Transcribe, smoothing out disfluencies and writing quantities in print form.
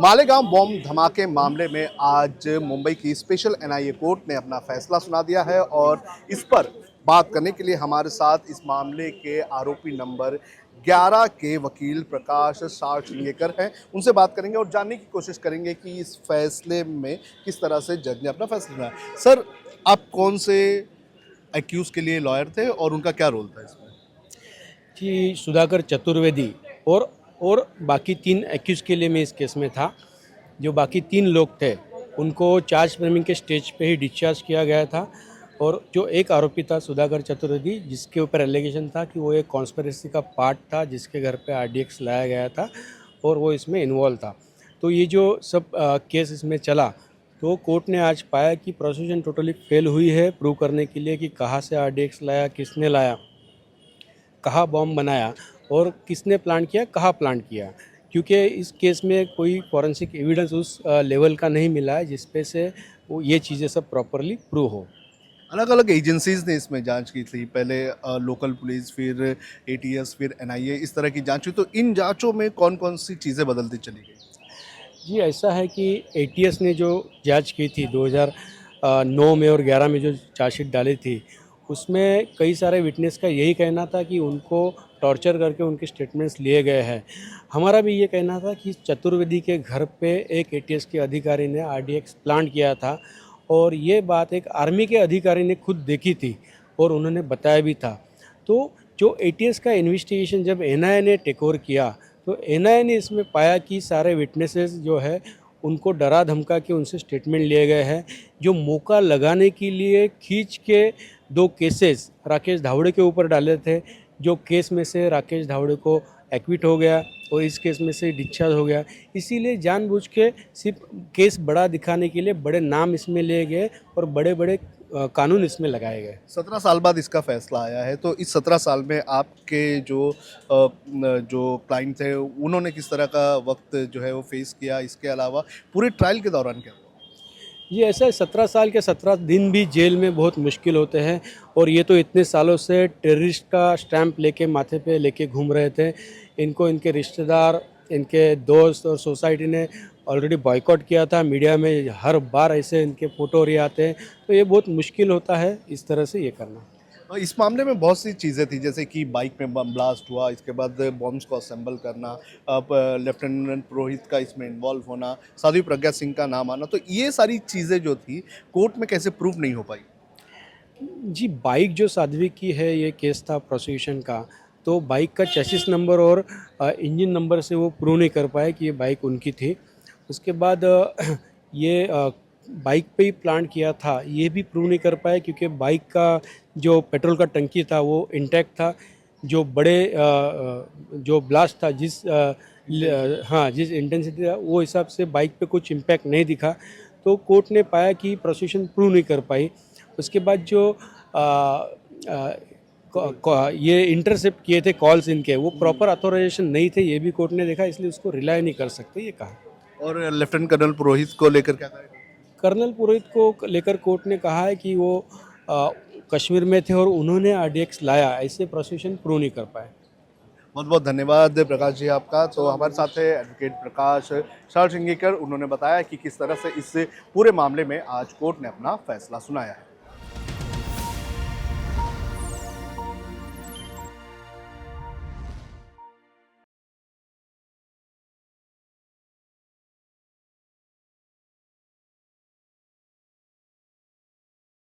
Malegaon bomb धमाके मामले में आज मुंबई की स्पेशल एनआईए कोर्ट ने अपना फैसला सुना दिया है और इस पर बात करने के लिए हमारे साथ इस मामले के आरोपी नंबर 11 के वकील प्रकाश सारचंगेकर हैं। उनसे बात करेंगे और जानने की कोशिश करेंगे कि इस फैसले में किस तरह से जज ने अपना फैसला सुनाया। सर, आप कौन से एक्यूज के लिए लॉयर थे और उनका क्या रोल था इसमें? कि सुधाकर चतुर्वेदी और बाकी 3 एक्यूज़ के लिए मैं इस केस में था। जो बाकी 3 लोग थे उनको चार्ज फ्रेमिंग के स्टेज पे ही डिस्चार्ज किया गया था और जो एक आरोपी था सुधाकर चतुर्वेदी, जिसके ऊपर एलिगेशन था कि वो एक कॉन्स्पिरेसी का पार्ट था, जिसके घर पे आरडीएक्स लाया गया था और वो इसमें इन्वॉल्व था। तो ये जो सब केस इसमें चला, तो कोर्ट ने आज पाया कि प्रोसिक्यूशन टोटली फेल हुई है प्रूव करने के लिए कि कहाँ से आरडीएक्स लाया, किसने लाया, कहाँ बॉम्ब बनाया और किसने प्लान किया, कहाँ प्लान किया। क्योंकि इस केस में कोई फॉरेंसिक एविडेंस उस लेवल का नहीं मिला है जिस पे से वो ये चीज़ें सब प्रॉपरली प्रूव हो। अलग अलग एजेंसीज ने इसमें जांच की थी, पहले लोकल पुलिस, फिर एटीएस, फिर एनआईए, इस तरह की जांच हुई। तो इन जांचों में कौन कौन सी चीज़ें बदलती चली गई? जी, ऐसा है कि एटीएस ने जो जांच की थी 2009 में और 11 में जो चार्जशीट डाली थी, उसमें कई सारे विटनेस का यही कहना था कि उनको टॉर्चर करके उनके स्टेटमेंट्स लिए गए हैं। हमारा भी ये कहना था कि चतुर्वेदी के घर पे एक एटीएस के अधिकारी ने आरडीएक्स प्लांट किया था और ये बात एक आर्मी के अधिकारी ने खुद देखी थी और उन्होंने बताया भी था। तो जो एटीएस का इन्वेस्टिगेशन जब एनआईए ने टेक ओवर किया, तो एनआईए ने इसमें पाया कि सारे विटनेसेस जो है उनको डरा धमका के उनसे स्टेटमेंट लिए गए हैं। जो मौका लगाने के लिए खींच के 2 केसेस राकेश धावड़े के ऊपर डाले थे, जो केस में से राकेश धावड़े को एक्विट हो गया और इस केस में से डिस्चार्ज हो गया। इसीलिए जानबूझ के सिर्फ केस बड़ा दिखाने के लिए बड़े नाम इसमें लिए गए और बड़े बड़े कानून इसमें लगाए गए। 17 साल बाद इसका फैसला आया है, तो इस 17 साल में आपके जो क्लाइंट थे उन्होंने किस तरह का वक्त जो है वो फेस किया? इसके अलावा पूरे ट्रायल के दौरान क्या हुआ? ये ऐसा है, 17 साल के 17 दिन भी जेल में बहुत मुश्किल होते हैं और ये तो इतने सालों से टेररिस्ट का स्टैंप लेके माथे पे लेके घूम रहे थे। इनको इनके रिश्तेदार, इनके दोस्त और सोसाइटी ने ऑलरेडी बॉयकॉट किया था। मीडिया में हर बार ऐसे इनके फ़ोटो और ये आते हैं, तो ये बहुत मुश्किल होता है इस तरह से ये करना। और इस मामले में बहुत सी चीज़ें थी, जैसे कि बाइक में बम ब्लास्ट हुआ, इसके बाद बॉम्ब्स को असेंबल करना, अब लेफ्टिनेंट पुरोहित का इसमें इन्वॉल्व होना, साध्वी प्रज्ञा सिंह का नाम आना, तो ये सारी चीज़ें जो थी कोर्ट में कैसे प्रूव नहीं हो पाई? जी, बाइक जो साध्वी की है, ये केस था प्रोसिक्यूशन का, तो बाइक का चेसिस नंबर और इंजन नंबर से वो प्रूव नहीं कर पाए कि ये बाइक उनकी थी। उसके बाद ये बाइक पे ही प्लांट किया था, ये भी प्रूव नहीं कर पाए क्योंकि बाइक का जो पेट्रोल का टंकी था वो इंटैक्ट था। जो बड़े जो ब्लास्ट था हाँ, जिस इंटेंसिटी था वो हिसाब से बाइक पे कुछ इम्पैक्ट नहीं दिखा, तो कोर्ट ने पाया कि प्रोसिक्यूशन प्रूव नहीं कर पाई। उसके बाद जो ये इंटरसेप्ट किए थे कॉल्स इनके, वो प्रॉपर ऑथोराइजेशन नहीं थे, ये भी कोर्ट ने देखा, इसलिए उसको रिलाई नहीं कर सकते ये कहा। और लेफ्टिनेंट कर्नल पुरोहित को लेकर क्या कहा? कर्नल पुरोहित को लेकर कोर्ट ने कहा है कि वो कश्मीर में थे और उन्होंने आरडीएक्स लाया, ऐसे प्रोसिक्यूशन प्रूव नहीं कर पाए। बहुत बहुत धन्यवाद प्रकाश जी आपका। तो हमारे साथ है एडवोकेट प्रकाश सारचंगेकर। उन्होंने बताया कि किस तरह से इस पूरे मामले में आज कोर्ट ने अपना फैसला सुनाया है।